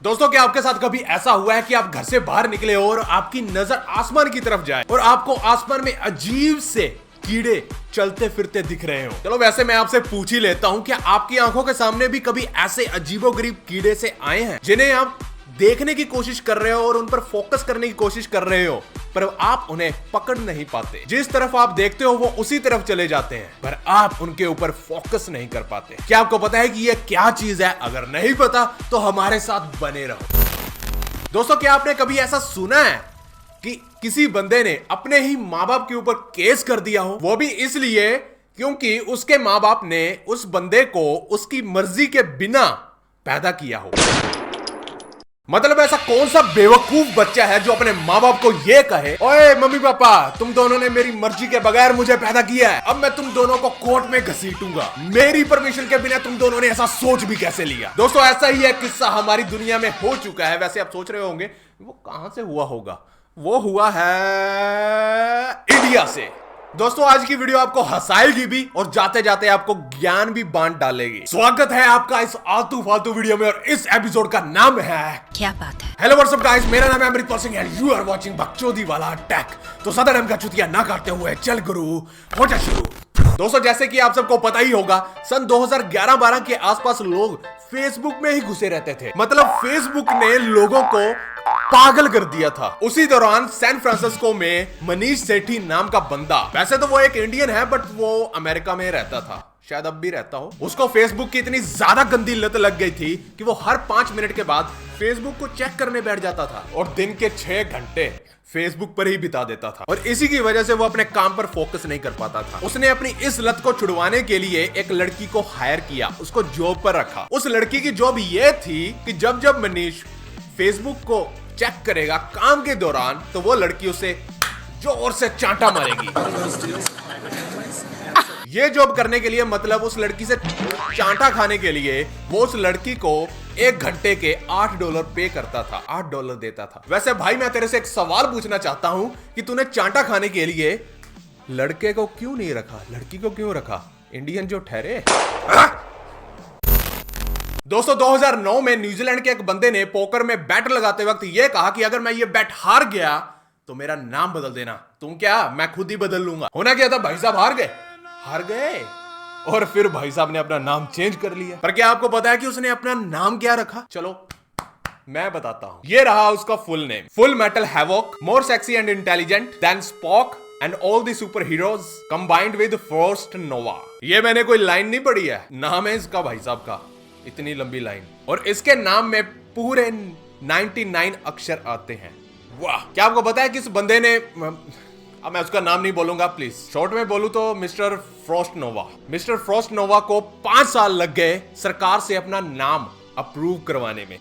दोस्तों, क्या आपके साथ कभी ऐसा हुआ है कि आप घर से बाहर निकले हो और आपकी नजर आसमान की तरफ जाए और आपको आसमान में अजीब से कीड़े चलते फिरते दिख रहे हो? चलो वैसे मैं आपसे पूछ ही लेता हूं, क्या आपकी आंखों के सामने भी कभी ऐसे अजीबोगरीब कीड़े से आए हैं जिन्हें आप देखने की कोशिश कर रहे हो और उन पर फोकस करने की कोशिश कर रहे हो, पर आप उन्हें पकड़ नहीं पाते? जिस तरफ आप देखते हो वो उसी तरफ चले जाते हैं, पर आप उनके ऊपर फोकस नहीं कर पाते। क्या आपको पता है कि यह क्या चीज है? अगर नहीं पता तो हमारे साथ बने रहो। दोस्तों, क्या आपने कभी ऐसा सुना है कि किसी बंदे ने अपने ही माँ बाप के ऊपर केस कर दिया हो, वो भी इसलिए क्योंकि उसके माँ बाप ने उस बंदे को उसकी मर्जी के बिना पैदा किया हो? मतलब ऐसा कौन सा बेवकूफ बच्चा है जो अपने माँ बाप को ये कहे, ओए मम्मी पापा, तुम दोनों ने मेरी मर्जी के बगैर मुझे पैदा किया है, अब मैं तुम दोनों को कोर्ट में घसीटूंगा, मेरी परमिशन के बिना तुम दोनों ने ऐसा सोच भी कैसे लिया? दोस्तों, ऐसा ही एक किस्सा हमारी दुनिया में हो चुका है। वैसे आप सोच रहे होंगे वो कहां से हुआ होगा? वो हुआ है इंडिया से। दोस्तों, आज की वीडियो आपको हंसाएगी भी और जाते जाते आपको ज्ञान भी बांट डालेगी। स्वागत है आपका इस आलतू फालतू वीडियो में और इस एपिसोड का नाम है क्या बात है। हेलो व्हाट्सअप गाइस, मेरा नाम है Amritpal Singh and you are watching बकचोदी वाला टेक। तो सदर नाम का चुतिया ना करते हुए चल गुरु हो जा शुरू। दोस्तों, जैसे कि आप सबको पता ही होगा, सन 2011-12 के आसपास लोग फेसबुक में ही घुसे रहते थे। मतलब फेसबुक ने लोगों को पागल कर दिया था। उसी दौरान सैन फ्रांसिस्को में मनीष सेठी नाम का बंदा, वैसे तो वो एक इंडियन है बट वो अमेरिका में रहता था, शायद अब भी रहता हो, उसको फेसबुक की इतनी ज्यादा गंदी लत लग गई थी कि वो हर 5 मिनट के बाद फेसबुक को चेक करने बैठ जाता था और दिन के 6 घंटे फेसबुक पर ही बिता देता था। और इसी की वजह से वो अपने काम पर फोकस नहीं कर पाता था। उसने अपनी इस लत को छुड़वाने के लिए एक लड़की को हायर किया, उसको जॉब पर रखा। उस लड़की की जॉब ये थी कि जब जब मनीष फेसबुक को चेक करेगा काम के दौरान, तो वो लड़की उसे जोर से चांटा मारेगी। ये जॉब करने के लिए, मतलब उस लड़की से चांटा खाने के लिए, वो उस लड़की को 1 घंटे के $8 पे करता था, $8 देता था। वैसे भाई, मैं तेरे से एक सवाल पूछना चाहता हूं कि तूने चांटा खाने के लिए लड़के को क्यों नहीं रखा, लड़की को क्यों रखा? इंडियन जो ठहरे। दोस्तों, 2009 में न्यूजीलैंड के एक बंदे ने पोकर में बैट लगाते वक्त यह कहा कि अगर मैं ये बैट हार गया तो मेरा नाम बदल देना। तुम क्या, मैं खुद ही बदल लूंगा। होना क्या था, भाई साहब हार गए और फिर भाई साहब ने अपना नाम चेंज कर लिया। पर क्या आपको पता है कि उसने अपना नाम क्या रखा? चलो मैं बताता हूं। ये रहा उसका full name, full metal havoc, more sexy and intelligent than Spock and all the super heroes combined with first nova. ये मैंने कोई लाइन नहीं पढ़ी है, नाम है इसका भाई साहब का, इतनी लंबी लाइन, और इसके नाम में पूरे 99 अक्षर आते हैं। वाह! क्या आपको पता है कि इस बंदे ने, अब मैं उसका नाम नहीं बोलूंगा, प्लीज शॉर्ट में बोलूं तो मिस्टर फ्रॉस्ट नोवा। मिस्टर फ्रॉस्ट नोवा को 5 साल लग गए सरकार से अपना नाम अप्रूव करवाने में।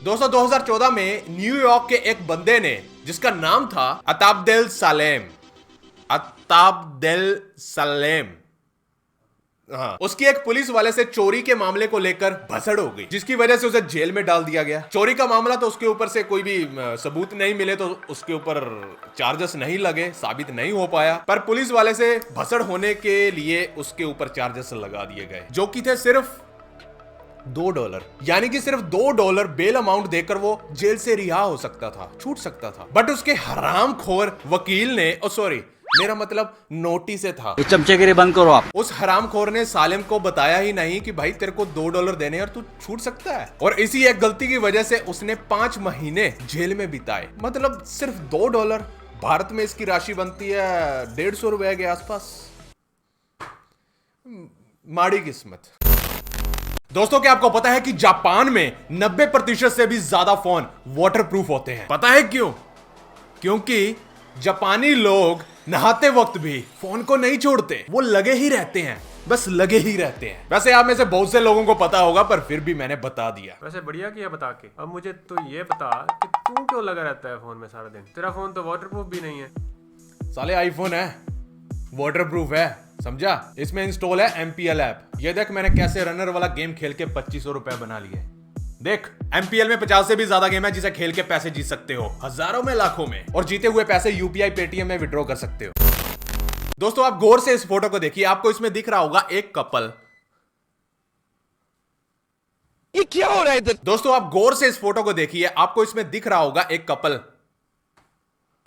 दोस्तों, 2014 में न्यूयॉर्क के एक बंदे ने, जिसका नाम था अताबदेल सालेम, हाँ, उसकी एक पुलिस वाले से चोरी के मामले को लेकर भसड़ हो गई, जिसकी वजह से उसे जेल में डाल दिया गया। चोरी का मामला, तो उसके ऊपर से कोई भी सबूत नहीं मिले तो उसके ऊपर चार्जेस नहीं लगे, साबित नहीं हो पाया। पर पुलिस वाले से भसड़ होने के लिए उसके ऊपर चार्जेस लगा दिए गए, जो कि थे सिर्फ $2। यानी कि सिर्फ $2 बेल अमाउंट देकर वो जेल से रिहा हो सकता था, छूट सकता था। बट उसके हरामखोर वकील ने, सॉरी, मेरा मतलब नोटिस से था, चमचेगिरी बंद करो आप। उस हरामखोर ने सालिम को बताया ही नहीं कि भाई तेरे को $2 देने और तू छूट सकता है। और इसी एक गलती की वजह से उसने 5 महीने जेल में बिताए। मतलब सिर्फ $2। भारत में इसकी राशि बनती है 150 रुपए के आसपास। माड़ी किस्मत। दोस्तों, क्या आपको पता है कि जापान में 90% से भी ज्यादा फोन वाटरप्रूफ होते हैं? पता है क्यों? क्योंकि जापानी लोग नहाते वक्त भी फोन को नहीं छोड़ते, वो लगे ही रहते हैं, बस लगे ही रहते हैं। वैसे आप में से बहुत से लोगों को पता होगा, पर फिर भी मैंने बता दिया। वैसे बढ़िया किया बता के। अब मुझे तो ये बता कि तू क्यों लगा रहता है फोन में सारा दिन? तेरा फोन तो वाटरप्रूफ भी नहीं है। साले आईफोन है, वाटरप्रूफ है, समझा? इसमें इंस्टॉल है MPL ऐप। ये देख मैंने कैसे रनर वाला गेम खेल के 2500 रुपए बना लिए। देख, MPL में 50 से भी ज्यादा गेम है जिसे खेल के पैसे जीत सकते हो, हजारों में, लाखों में, और जीते हुए पैसे UPI पेटीएम में विड्रॉ कर सकते हो। दोस्तों, आप गौर से इस फोटो को देखिए, आपको इसमें दिख रहा होगा एक कपल। ये क्या हो रहा है इधर? दोस्तों आप गौर से इस फोटो को देखिए, आपको इसमें दिख रहा होगा एक कपल।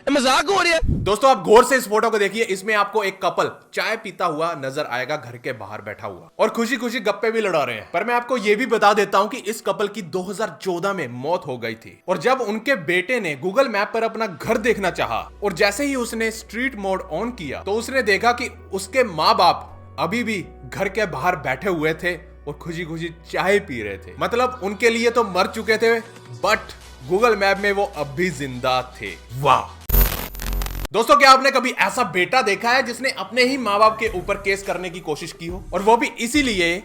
मजाक हो रहा है? दोस्तों आप गौर से इस फोटो को देखिए, इसमें आपको एक कपल चाय पीता हुआ नजर आएगा, घर के बाहर बैठा हुआ और खुशी खुशी गप्पे भी लड़ा रहे हैं। पर मैं आपको यह भी बता देता हूं कि इस कपल की 2014 में मौत हो गई थी और जब उनके बेटे ने गूगल मैप पर अपना घर देखना चाहा और जैसे ही उसने स्ट्रीट मोड ऑन किया तो उसने देखा कि उसके माँ बाप अभी भी घर के बाहर बैठे हुए थे और खुशी खुशी चाय पी रहे थे। मतलब उनके लिए तो मर चुके थे, बट गूगल मैप में वो अब भी जिंदा थे। वाह दोस्तों, क्या आपने कभी ऐसा बेटा देखा है जिसने अपने ही माँ बाप के ऊपर केस करने की कोशिश की हो, और वो भी इसीलिए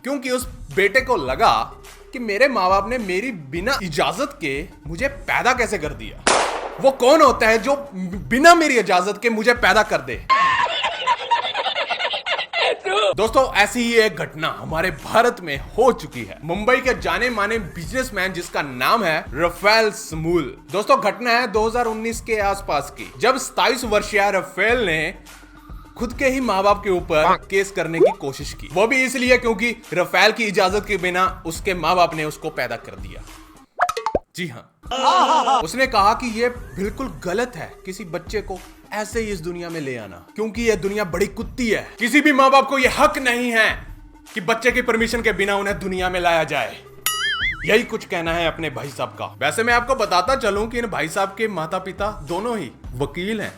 क्योंकि उस बेटे को लगा कि मेरे माँ बाप ने मेरी बिना इजाजत के मुझे पैदा कैसे कर दिया। वो कौन होता है जो बिना मेरी इजाजत के मुझे पैदा कर दे। दोस्तों ऐसी ही एक घटना हमारे भारत में हो चुकी है। मुंबई के जाने माने बिजनेसमैन जिसका नाम है राफेल स्मूल। दोस्तों घटना है 2019 के आसपास की, जब 27 वर्षीय राफेल ने खुद के ही माँ बाप के ऊपर केस करने की कोशिश की। वो भी इसलिए क्योंकि राफेल की इजाजत के बिना उसके माँ बाप ने उसको पैदा कर दिया। जी हाँ, उसने कहा कि यह बिल्कुल गलत है किसी बच्चे को ऐसे ही इस दुनिया में ले आना, क्योंकि यह दुनिया बड़ी कुत्ती है। किसी भी माँ बाप को यह हक नहीं है कि बच्चे की परमिशन के बिना उन्हें दुनिया में लाया जाए। यही कुछ कहना है अपने भाई साहब का। वैसे मैं आपको बताता चलूं कि इन भाई साहब के माता पिता दोनों ही वकील हैं।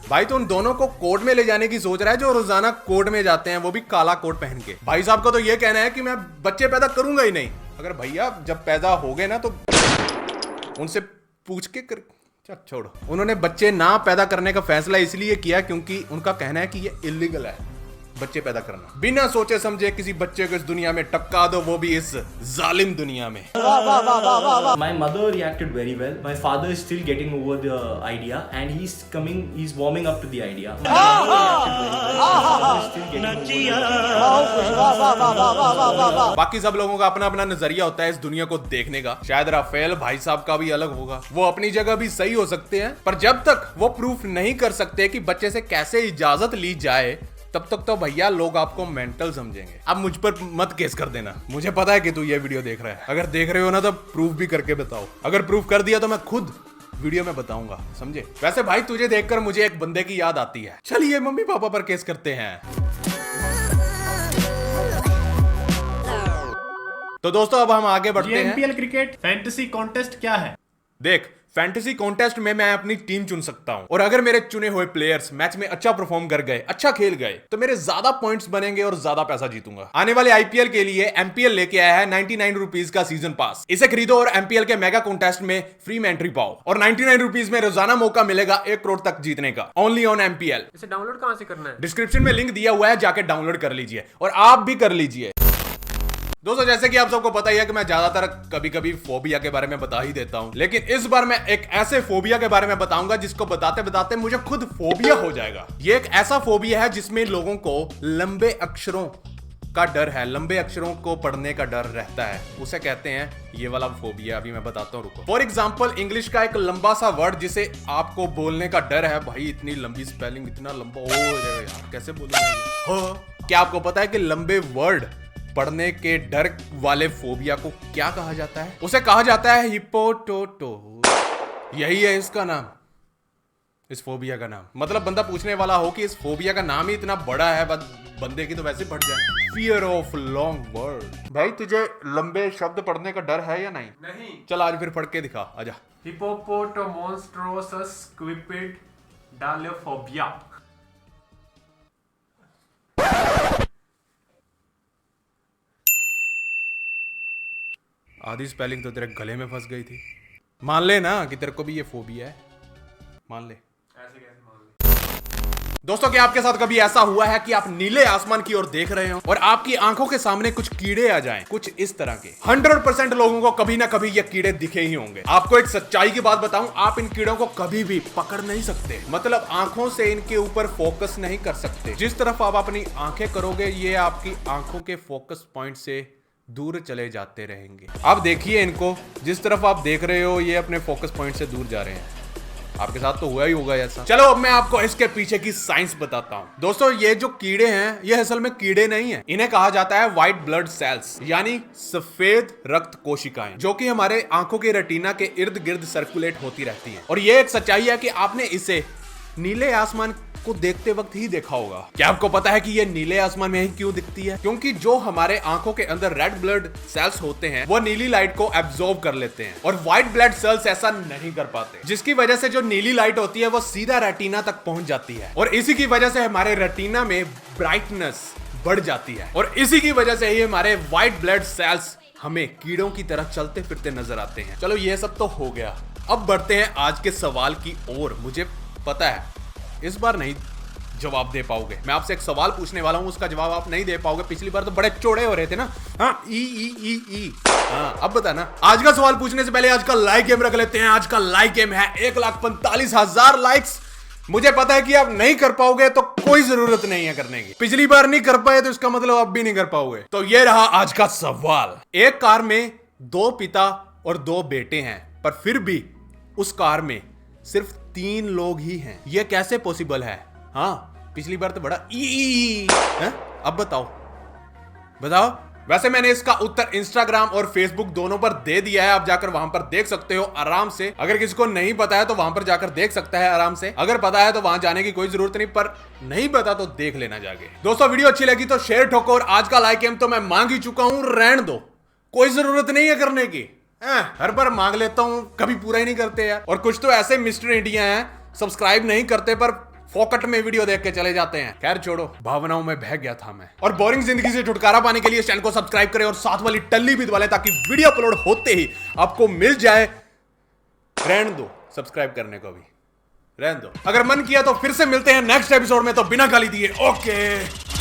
भाई तो उन दोनों को कोर्ट में ले जाने की सोच रहा है, जो रोजाना कोर्ट में जाते हैं, वो भी काला कोट पहन के। भाई साहब का तो यह कहना है कि मैं बच्चे पैदा करूंगा ही नहीं। अगर भैया जब पैदा हो गए ना तो उनसे पूछ के कर छोड़ो। उन्होंने बच्चे ना पैदा करने का फैसला इसलिए किया क्योंकि उनका कहना है कि ये इलीगल है बच्चे पैदा करना। बिना सोचे समझे किसी बच्चे को इस दुनिया में टपका दो, वो भी इस जालिम दुनिया में। My mother reacted very well. My father is still getting over the idea and he's warming up to the idea. My mother reacted very well. My father is still getting over the बाकी सब लोगों का अपना अपना नजरिया होता है इस दुनिया को देखने का। शायद राफेल भाई साहब का भी अलग होगा। वो अपनी जगह भी सही हो सकते हैं, पर जब तक वो प्रूफ नहीं कर सकते कि बच्चे से कैसे इजाजत ली जाए, तब तक तो भैया लोग आपको मेंटल समझेंगे। अब मुझ पर मत केस कर देना, मुझे पता है कि तू ये वीडियो देख रहा है। अगर देख रहे हो ना तो प्रूफ भी करके बताओ। अगर प्रूफ कर दिया तो मैं खुद वीडियो में बताऊंगा, समझे। वैसे भाई तुझे देखकर मुझे एक बंदे की याद आती है। चलिए मम्मी पापा पर केस करते हैं। तो दोस्तों अब हम आगे बढ़ते हैं। एमपीएल क्रिकेट फैंटेसी कॉन्टेस्ट क्या है? देख, फैंटेसी कॉन्टेस्ट में मैं अपनी टीम चुन सकता हूं और अगर मेरे चुने हुए प्लेयर्स मैच में अच्छा परफॉर्म कर गए, अच्छा खेल गए, तो मेरे ज्यादा पॉइंट्स बनेंगे और ज्यादा पैसा जीतूंगा। आने वाले आईपीएल के लिए एमपीएल लेके आया है 99 रुपीज का सीजन पास। इसे खरीदो और एमपीएल के मेगा कॉन्टेस्ट में फ्री में एंट्री पाओ और 99 रुपीज में रोजाना मौका मिलेगा 1 करोड़ तक जीतने का। Only on MPL. इसे डाउनलोड कहां से करना है? डिस्क्रिप्शन में लिंक दिया हुआ है, जाके डाउनलोड कर लीजिए और आप भी कर लीजिए। दोस्तों जैसे कि आप सबको पता ही है कि मैं ज्यादातर कभी कभी फोबिया के बारे में बता ही देता हूं, लेकिन इस बार मैं एक ऐसे फोबिया के बारे में बताऊंगा जिसको बताते बताते मुझे खुद फोबिया हो जाएगा। ये एक ऐसा फोबिया है जिसमें लोगों को लंबे अक्षरों का डर है, लंबे अक्षरों को पढ़ने का डर रहता है। उसे कहते हैं ये वाला फोबिया। अभी मैं बताता हूँ, रुको। फॉर एग्जाम्पल इंग्लिश का एक लंबा सा वर्ड जिसे आपको बोलने का डर है। भाई इतनी लंबी स्पेलिंग, इतना लंबा, ओ यार कैसे बोलूंगा। क्या आपको पता है कि लंबे वर्ड पढ़ने के डर वाले फोबिया को क्या कहा जाता है? उसे कहा जाता है हिप्पोटोटो। यही है इसका नाम, इस फोबिया का नाम। मतलब बंदा पूछने वाला हो कि इस फोबिया का नाम ही इतना बड़ा है, बंदे की तो वैसे बढ़ जाए। Fear of long word. भाई तुझे लंबे शब्द पढ़ने का डर है या नहीं? नहीं। चल आज फिर पढ़ के दिखा, आजा। हिप्पोपोटामोन्स्ट्रोसस क्विपिड डालोफोबिया। आधी स्पेलिंग तो तेरे गले में फंस गई थी। मान ले ना कि तेरे को भी ये फोबिया है, मान ले। ऐसे कैसे मान ले? दोस्तों क्या आपके साथ कभी ऐसा हुआ है कि आप नीले आसमान की ओर देख रहे हो और आपकी आंखों के सामने कुछ कीड़े आ जाएं, कुछ इस तरह के? 100% लोगों को कभी ना कभी ये कीड़े दिखे ही होंगे। आपको एक सच्चाई की बात बताऊं, आप इन कीड़ों को कभी भी पकड़ नहीं सकते। मतलब आंखों से इनके ऊपर फोकस नहीं कर सकते। जिस तरफ आप अपनी आंखें करोगे, ये आपकी आंखों के फोकस पॉइंट से दूर चले जाते रहेंगे। आप देखिए इनको, जिस तरफ आप देख रहे हो ये अपने फोकस पॉइंट से दूर जा रहे हैं। आपके साथ तो हुआ ही होगा ऐसा। चलो अब मैं आपको इसके पीछे की साइंस बताता हूँ। दोस्तों ये जो कीड़े हैं ये असल में कीड़े नहीं है, इन्हें कहा जाता है व्हाइट ब्लड सेल्स यानी सफेद रक्त कोशिकाएं, जो कि हमारे आंखों के रेटिना के इर्द गिर्द सर्कुलेट होती रहती हैं। और ये एक सच्चाई है कि आपने इसे नीले आसमान को देखते वक्त ही देखा होगा। क्या आपको पता है कि ये नीले आसमान में ही क्यों दिखती है? क्योंकि जो हमारे आंखों के अंदर रेड ब्लड सेल्स होते हैं वो नीली लाइट को एब्जॉर्ब कर लेते हैं और व्हाइट ब्लड सेल्स ऐसा नहीं कर पाते, जिसकी वजह से जो नीली लाइट होती है वो सीधा रेटिना तक पहुंच जाती है और इसी की वजह से हमारे रेटिना में ब्राइटनेस बढ़ जाती है और इसी की वजह से ही हमारे व्हाइट ब्लड सेल्स हमें कीड़ों की तरह चलते फिरते नजर आते हैं। चलो ये सब तो हो गया, अब बढ़ते हैं आज के सवाल की ओर। मुझे पता है इस बार नहीं जवाब दे पाओगे, मैं आपसे एक सवाल पूछने वाला हूं, उसका जवाब आप नहीं दे पाओगे। पिछली बार तो बड़े चौड़े हो रहे थे ना। हाँ ई। हाँ अब बताना। आज का सवाल पूछने से पहले आज का लाइक गेम रख लेते हैं। आज का लाइक गेम है 1,45,000 लाइक्स। मुझे पता है कि आप नहीं कर पाओगे तो कोई जरूरत नहीं है करने की। पिछली बार नहीं कर पाए तो इसका मतलब अब भी नहीं कर पाओगे। तो ये रहा आज का सवाल। एक कार में 2 पिता और 2 बेटे हैं, पर फिर भी उस कार में सिर्फ 3 लोग ही हैं। यह कैसे पॉसिबल है? हाँ पिछली बार तो बड़ा है? अब बताओ। वैसे मैंने इसका उत्तर इंस्टाग्राम और फेसबुक दोनों पर दे दिया है, आप जाकर वहां पर देख सकते हो आराम से। अगर किसी को नहीं पता है तो वहां पर जाकर देख सकता है आराम से, अगर पता है तो वहां जाने की कोई जरूरत नहीं, पर नहीं पता तो देख लेना जाके। दोस्तों वीडियो अच्छी लगी तो शेयर ठोको और आज का लाइक गेम तो मैं मांग ही चुका हूं, रहने दो, कोई जरूरत नहीं है करने की। हर बार मांग लेता हूं, कभी पूरा ही नहीं करते यार। और कुछ तो ऐसे मिस्टर इंडिया हैं सब्सक्राइब नहीं करते पर फोकट में वीडियो देख के चले जाते हैं। खैर छोड़ो, भावनाओं में बह गया था मैं। और बोरिंग जिंदगी से छुटकारा पाने के लिए चैनल को सब्सक्राइब करें और साथ वाली टल्ली भी दबा लें ताकि वीडियो अपलोड होते ही आपको मिल जाए। रहने दो सब्सक्राइब करने को भी, रहने दो। अगर मन किया तो फिर से मिलते हैं नेक्स्ट एपिसोड में, तो बिना गाली दिए ओके।